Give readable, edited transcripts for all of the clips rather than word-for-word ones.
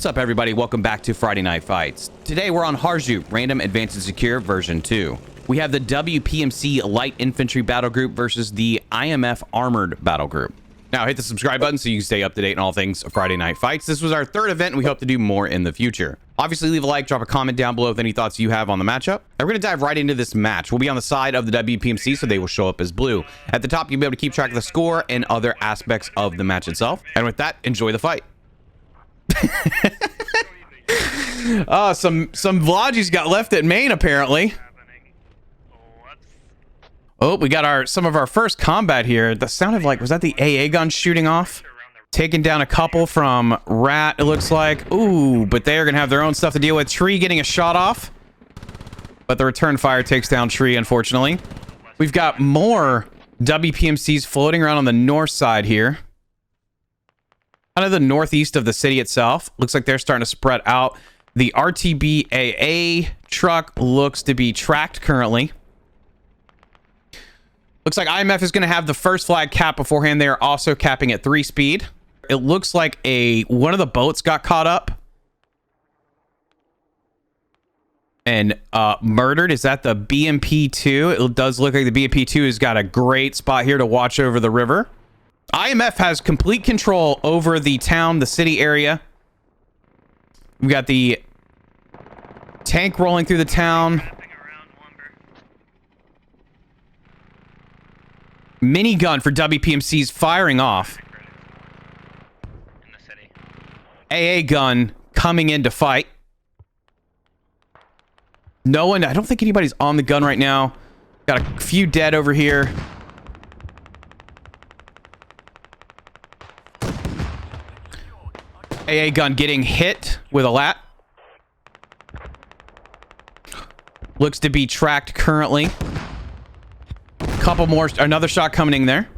up, everybody? Welcome back to Friday Night Fights. Today we're on Harju, Random Advanced and Secure version 2. We have the WPMC Light Infantry Battlegroup versus the IMF Armored Battlegroup. Now hit the subscribe button so you can stay up to date on all things Friday Night Fights. This was our third event and we hope to do more in the future. Obviously leave a like, drop a comment down below with any thoughts you have on the matchup. And we're going to dive right into this match. We'll be on the side of the WPMC, so they will show up as blue. At the top, you'll be able to keep track of the score and other aspects of the match itself. And with that, enjoy the fight. Oh, some Vloggies got left at main apparently. Oh, we got some of our first combat here. That sounded like, was that the AA gun shooting off? Taking down a couple from Rat, it looks like. Ooh, but they are gonna have their own stuff to deal with. Tree getting a shot off, but the return fire takes down Tree, unfortunately. We've got more WPMCs floating around on the north side here. Kind of the northeast of the city itself. Looks like they're starting to spread out. The RTBAA truck looks to be tracked currently. Looks like IMF is going to have the first flag cap beforehand. They are also capping at 3 speed. It looks like one of the boats got caught up and murdered. Is that the BMP-2? It does look like the BMP-2 has got a great spot here to watch over the river. IMF has complete control over the town, the city area. We've got the tank rolling through the town. Minigun for WPMC's firing off. AA gun coming in to fight. No one, I don't think anybody's on the gun right now. Got a few dead over here. AA gun getting hit with a lat. Looks to be tracked currently. Couple more, another shot coming in there.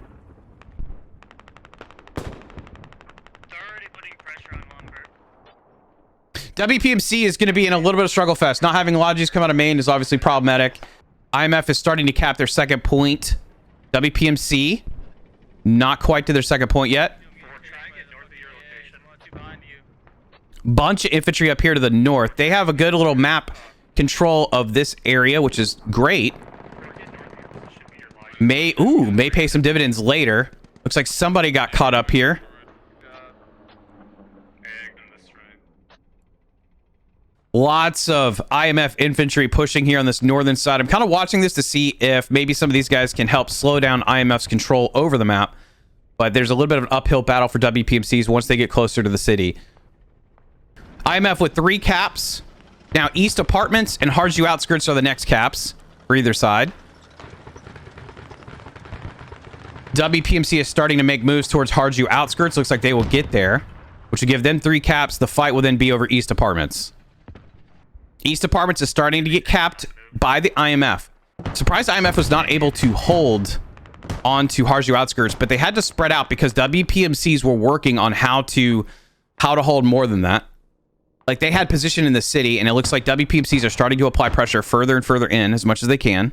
WPMC is going to be in a little bit of struggle fest. Not having Lodges come out of main is obviously problematic. IMF is starting to cap their second point. WPMC not quite to their second point yet. Bunch of infantry up here to the north. They have a good little map control of this area, which is great. May pay some dividends later. Looks like somebody got caught up here. Lots of IMF infantry pushing here on this northern side. I'm kind of watching this to see if maybe some of these guys can help slow down IMF's control over the map. But there's a little bit of an uphill battle for WPMCs once they get closer to the city. IMF with 3 caps. Now East Apartments and Harju Outskirts are the next caps for either side. WPMC is starting to make moves towards Harju Outskirts. Looks like they will get there, which will give them 3 caps. The fight will then be over East Apartments. East Apartments is starting to get capped by the IMF. Surprised IMF was not able to hold on to Harju Outskirts, but they had to spread out because WPMCs were working on how to hold more than that. Like, they had position in the city, and it looks like WPMCs are starting to apply pressure further and further in as much as they can.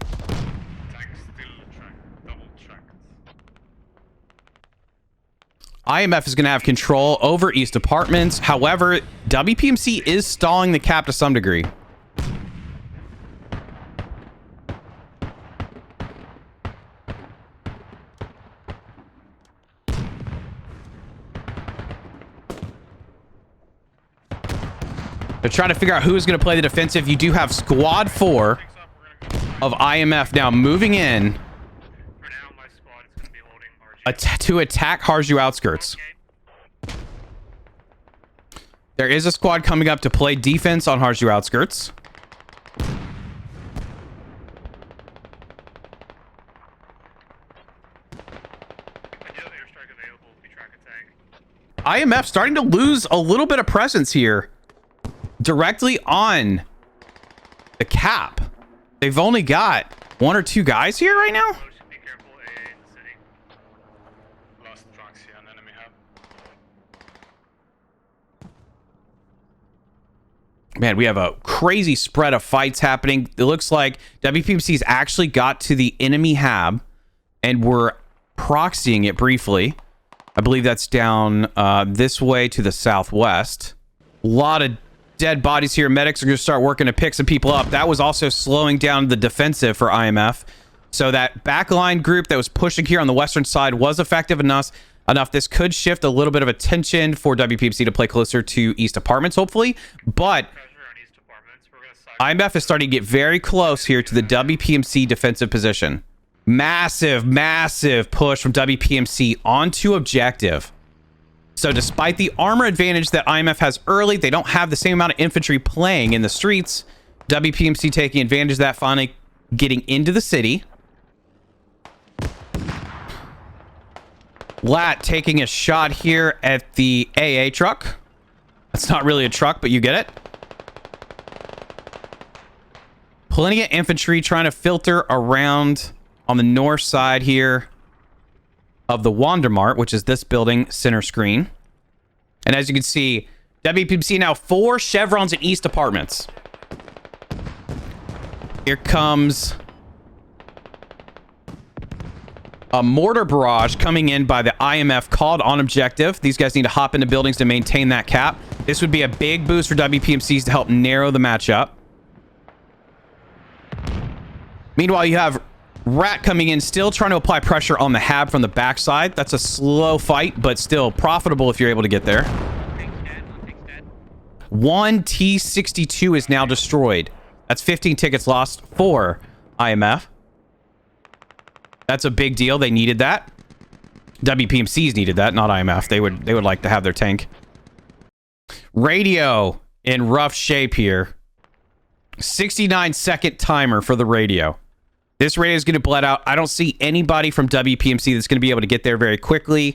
IMF is going to have control over East Apartments. However, WPMC is stalling the cap to some degree. They're trying to figure out who's going to play the defensive. You do have Squad 4 of IMF now moving in to attack Harju Outskirts. There is a squad coming up to play defense on Harju Outskirts. IMF starting to lose a little bit of presence here directly on the cap. They've only got 1 or 2 guys here right now. Man, we have a crazy spread of fights happening. It looks like WPMC's actually got to the enemy hab and we're proxying it briefly. I believe that's down this way to the southwest. A lot of dead bodies here. Medics are going to start working to pick some people up. That was also slowing down the defensive for IMF. So that backline group that was pushing here on the western side was effective enough. This could shift a little bit of attention for WPMC to play closer to East Apartments, hopefully. But IMF is starting to get very close here to the WPMC defensive position. Massive, massive push from WPMC onto objective. So despite the armor advantage that IMF has early, they don't have the same amount of infantry playing in the streets. WPMC taking advantage of that, finally getting into the city. Lat taking a shot here at the AA truck. That's not really a truck, but you get it. Plenty of infantry trying to filter around on the north side here of the Wandermart, which is this building, center screen. And as you can see, WPMC now 4 chevrons in East Apartments. Here comes a mortar barrage coming in by the IMF called on objective. These guys need to hop into buildings to maintain that cap. This would be a big boost for WPMCs to help narrow the matchup. Meanwhile, you have Rat coming in, still trying to apply pressure on the Hab from the backside. That's a slow fight, but still profitable if you're able to get there. One T-62 is now destroyed. That's 15 tickets lost for IMF. That's a big deal. They needed that. WPMCs needed that, not IMF. They would like to have their tank. Radio in rough shape here. 69-second timer for the radio. This radio is going to bled out. I don't see anybody from WPMC that's going to be able to get there very quickly.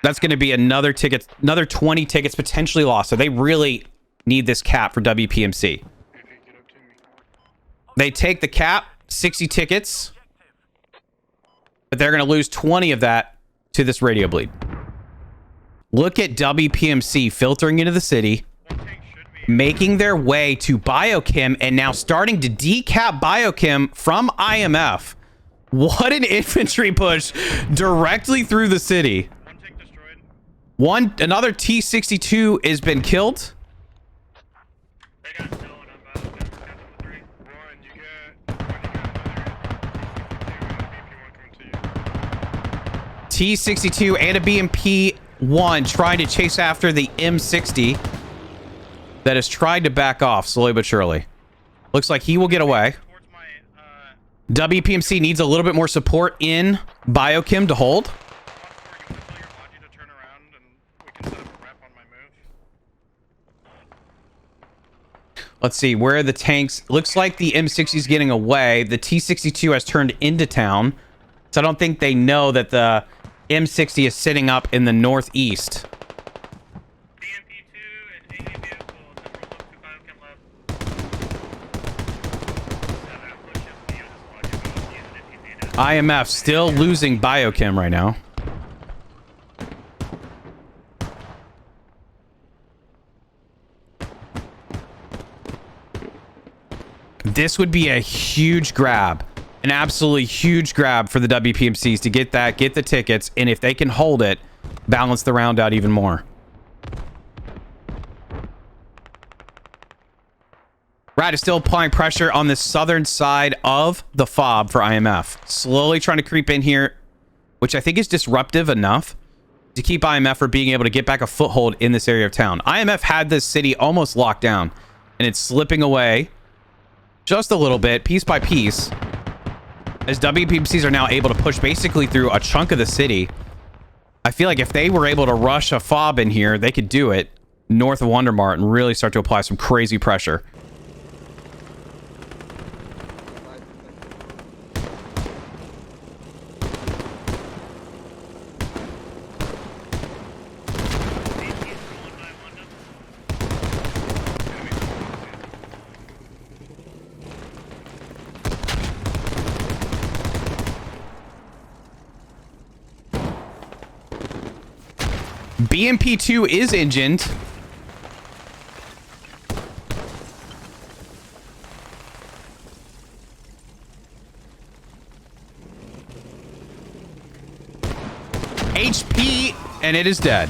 That's going to be another 20 tickets potentially lost. So they really need this cap for WPMC. They take the cap, 60 tickets, but they're going to lose 20 of that to this radio bleed. Look at WPMC filtering into the city, making their way to Biochem, and now starting to decap Biochem from IMF. What an infantry push directly through the city. Another T-62 has been killed. T-62 and a BMP-1 trying to chase after the M60 that has tried to back off slowly but surely. Looks like he will get away. WPMC needs a little bit more support in Biochem to hold. Let's see, where are the tanks? Looks like the M60 is getting away. The T-62 has turned into town. So I don't think they know that the M60 is sitting up in the northeast. IMF still losing Biochem right now. This would be a huge grab. An absolutely huge grab for the WPMCs to get the tickets, and if they can hold it, balance the round out even more. Rat is still applying pressure on the southern side of the FOB for IMF. Slowly trying to creep in here, which I think is disruptive enough to keep IMF from being able to get back a foothold in this area of town. IMF had this city almost locked down, and it's slipping away just a little bit, piece by piece, as WPMCs are now able to push basically through a chunk of the city. I feel like if they were able to rush a FOB in here, they could do it north of Wandermart and really start to apply some crazy pressure. BMP-2 is engined. HP, and it is dead.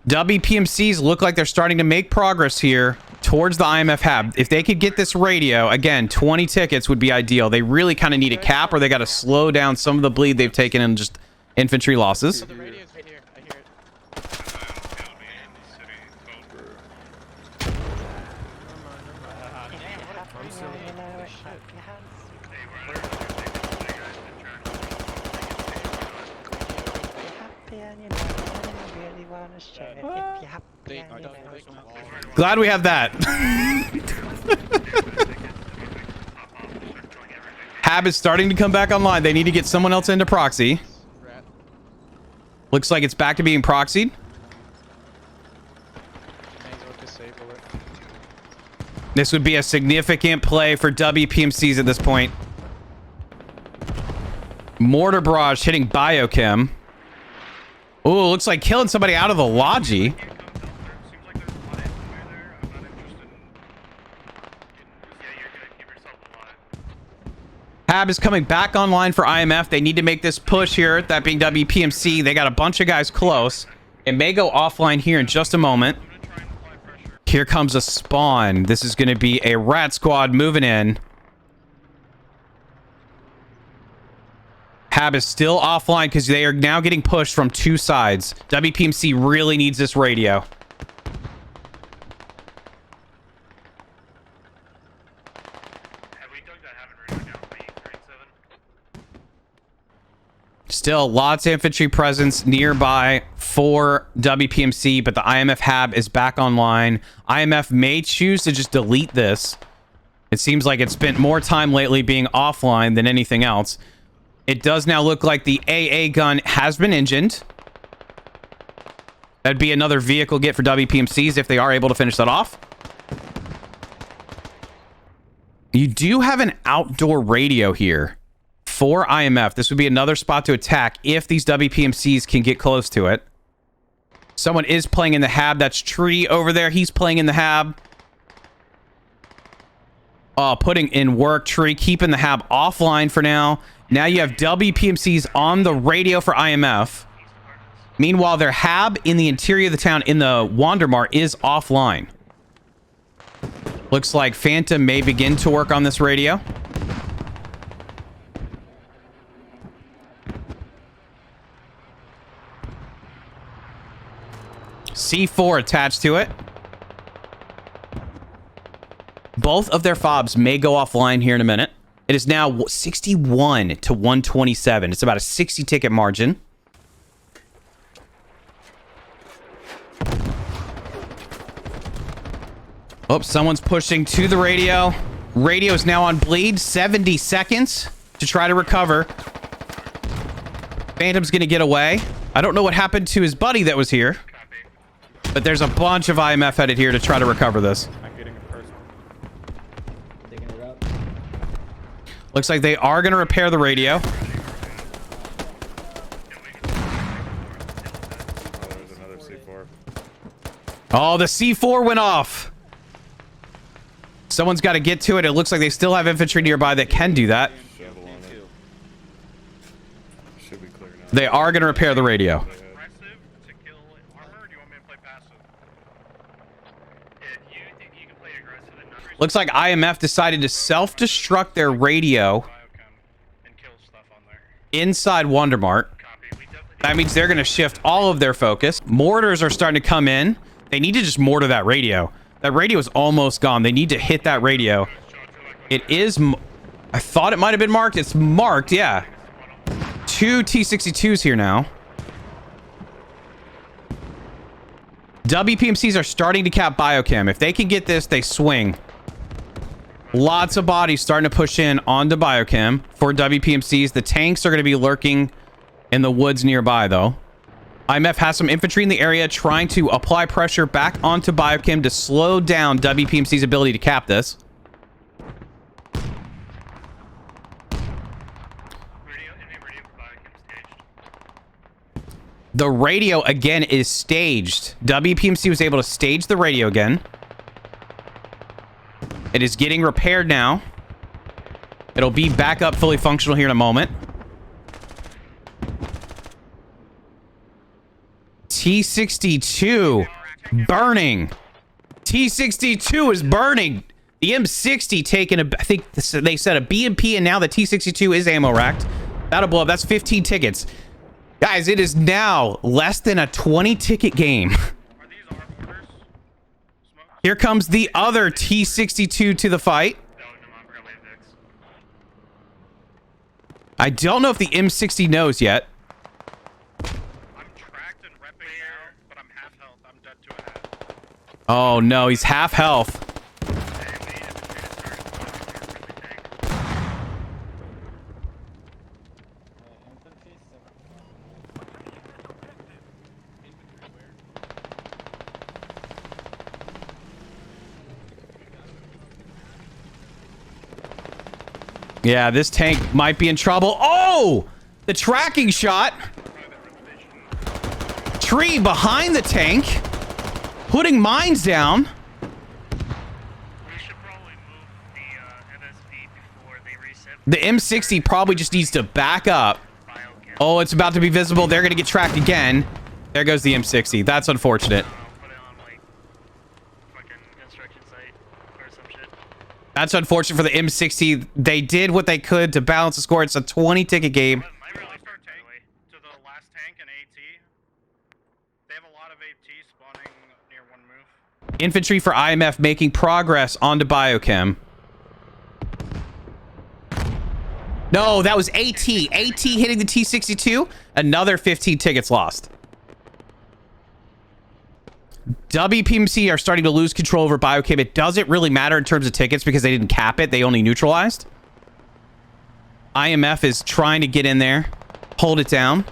WPMCs look like they're starting to make progress here towards the IMF hab. If they could get this radio, again, 20 tickets would be ideal. They really kind of need a cap, or they got to slow down some of the bleed they've taken in just infantry losses. The radio's right here. I hear it. Glad we have that. Hab is starting to come back online. They need to get someone else into proxy. Looks like it's back to being proxied. This would be a significant play for WPMCs at this point. Mortar barrage hitting biochem. Oh, looks like killing somebody out of the logi. Hab is coming back online for IMF. They need to make this push here, that being WPMC. They got a bunch of guys close. It may go offline here in just a moment. Here comes a spawn. This is going to be a rat squad moving in. Hab is still offline because they are now getting pushed from two sides. WPMC really needs this radio. Still lots of infantry presence nearby for WPMC, but the IMF hab is back online. IMF may choose to just delete this. It seems like it spent more time lately being offline than anything else. It does now look like the AA gun has been engined. That'd be another vehicle get for WPMCs if they are able to finish that off. You do have an outdoor radio here for IMF. This would be another spot to attack if these WPMCs can get close to it. Someone is playing in the hab. That's Tree over there. He's playing in the hab. Putting in work, Tree, keeping the hab offline for now. Now you have WPMCs on the radio for IMF. Meanwhile, their hab in the interior of the town in the Wandermart is offline. Looks like Phantom may begin to work on this radio. C4 attached to it. Both of their fobs may go offline here in a minute. It is now 61 to 127. It's about a 60 ticket margin. Oh, someone's pushing to the radio. Radio is now on bleed. 70 seconds to try to recover. Phantom's going to get away. I don't know what happened to his buddy that was here. But there's a bunch of IMF headed here to try to recover this. Looks like they are going to repair the radio. Oh, the C4 went off. Someone's got to get to it. It looks like they still have infantry nearby that can do that. They are going to repair the radio. Looks like IMF decided to self-destruct their radio inside Wandermart. That means they're going to shift all of their focus. Mortars are starting to come in. They need to just mortar that radio. That radio is almost gone. They need to hit that radio. It is... I thought it might have been marked. It's marked, yeah. 2 T-62s here now. WPMCs are starting to cap biochem. If they can get this, they swing. Lots of bodies starting to push in onto biochem for WPMCs. The tanks are going to be lurking in the woods nearby, though. IMF has some infantry in the area trying to apply pressure back onto biochem to slow down WPMC's ability to cap this. The radio, again, is staged. WPMC was able to stage the radio again. It is getting repaired now. It'll be back up fully functional here in a moment. T-62 burning. T-62 is burning. The M60 taking a, I think they said a BMP, and now the T-62 is ammo racked. That'll blow up. That's 15 tickets. Guys, it is now less than a 20-ticket game. Are these our orders? Here comes the other T-62 to the fight. I don't know if the M60 knows yet. I'm tracked and repping now, but I'm half health. I'm dead to a half. Oh no, he's half health. Yeah, this tank might be in trouble. Oh! The tracking shot. Tree behind the tank. Putting mines down. We should probably move the MSV before they reset. The M60 probably just needs to back up. Oh, it's about to be visible. They're going to get tracked again. There goes the M60. That's unfortunate. Put it on, like, fucking construction site or some shit. That's unfortunate for the M60. They did what they could to balance the score. It's a 20-ticket game. Might really start tank to the last tank and AT. They have a lot of AT spawning near one move. Infantry for IMF making progress onto Biochem. No, that was AT. AT hitting the T-62. Another 15 tickets lost. WPMC are starting to lose control over Biochem. It doesn't really matter in terms of tickets because they didn't cap it. They only neutralized. IMF is trying to get in there. Hold it down.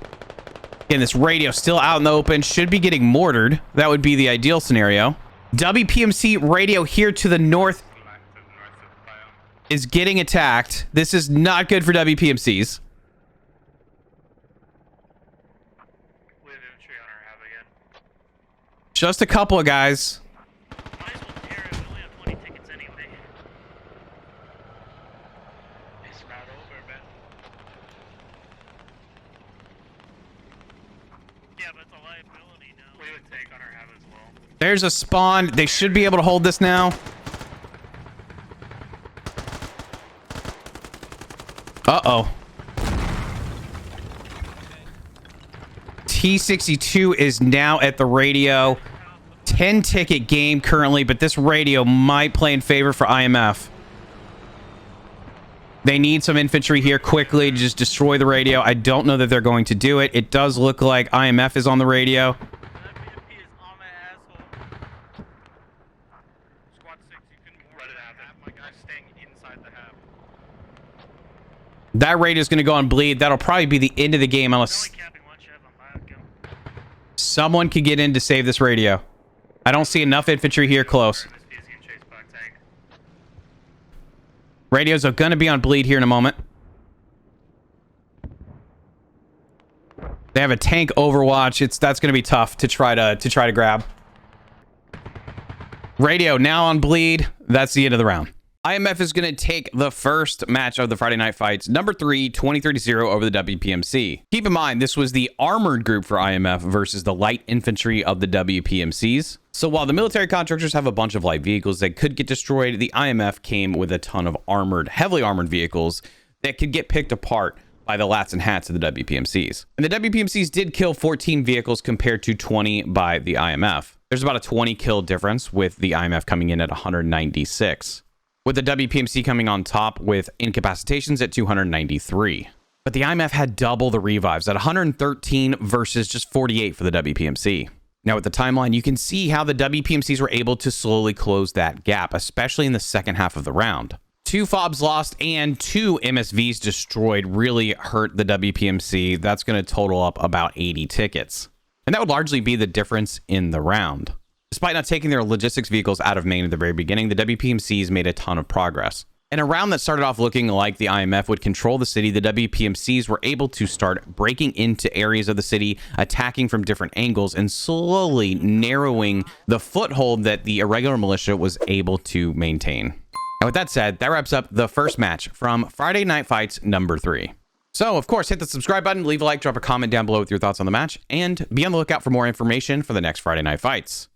Again, this radio still out in the open. Should be getting mortared. That would be the ideal scenario. WPMC radio here to the north is getting attacked. This is not good for WPMCs. Just a couple of guys. Might as well tear it. We only have 20 tickets anyway. It's not over, man. Yeah, but it's a liability now. We would take on our have as well. There's a spawn. They should be able to hold this now. Uh-oh. T-62 is now at the radio. 10-ticket game currently, but this radio might play in favor for IMF. They need some infantry here quickly to just destroy the radio. I don't know that they're going to do it. It does look like IMF is on the radio. That radio is going to go on bleed. That'll probably be the end of the game unless someone can get in to save this radio. I don't see enough infantry here close. Radios are going to be on bleed here in a moment. They have a tank overwatch. That's going to be tough to try to grab. Radio now on bleed. That's the end of the round. IMF is going to take the first match of the Friday night fights, number 3, 23-0 over the WPMC. Keep in mind, this was the armored group for IMF versus the light infantry of the WPMCs. So while the military contractors have a bunch of light vehicles that could get destroyed, the IMF came with a ton of armored, heavily armored vehicles that could get picked apart by the lats and hats of the WPMCs. And the WPMCs did kill 14 vehicles compared to 20 by the IMF. There's about a 20 kill difference with the IMF coming in at 196. With the WPMC coming on top with incapacitations at 293. But the IMF had double the revives at 113 versus just 48 for the WPMC. Now with the timeline, you can see how the WPMCs were able to slowly close that gap, especially in the second half of the round. 2 FOBs lost and 2 MSVs destroyed really hurt the WPMC. That's going to total up about 80 tickets. And that would largely be the difference in the round. Despite not taking their logistics vehicles out of main at the very beginning, the WPMCs made a ton of progress. In a round that started off looking like the IMF would control the city, the WPMCs were able to start breaking into areas of the city, attacking from different angles, and slowly narrowing the foothold that the Irregular Militia was able to maintain. And with that said, that wraps up the first match from Friday Night Fights number 3. So, of course, hit the subscribe button, leave a like, drop a comment down below with your thoughts on the match, and be on the lookout for more information for the next Friday Night Fights.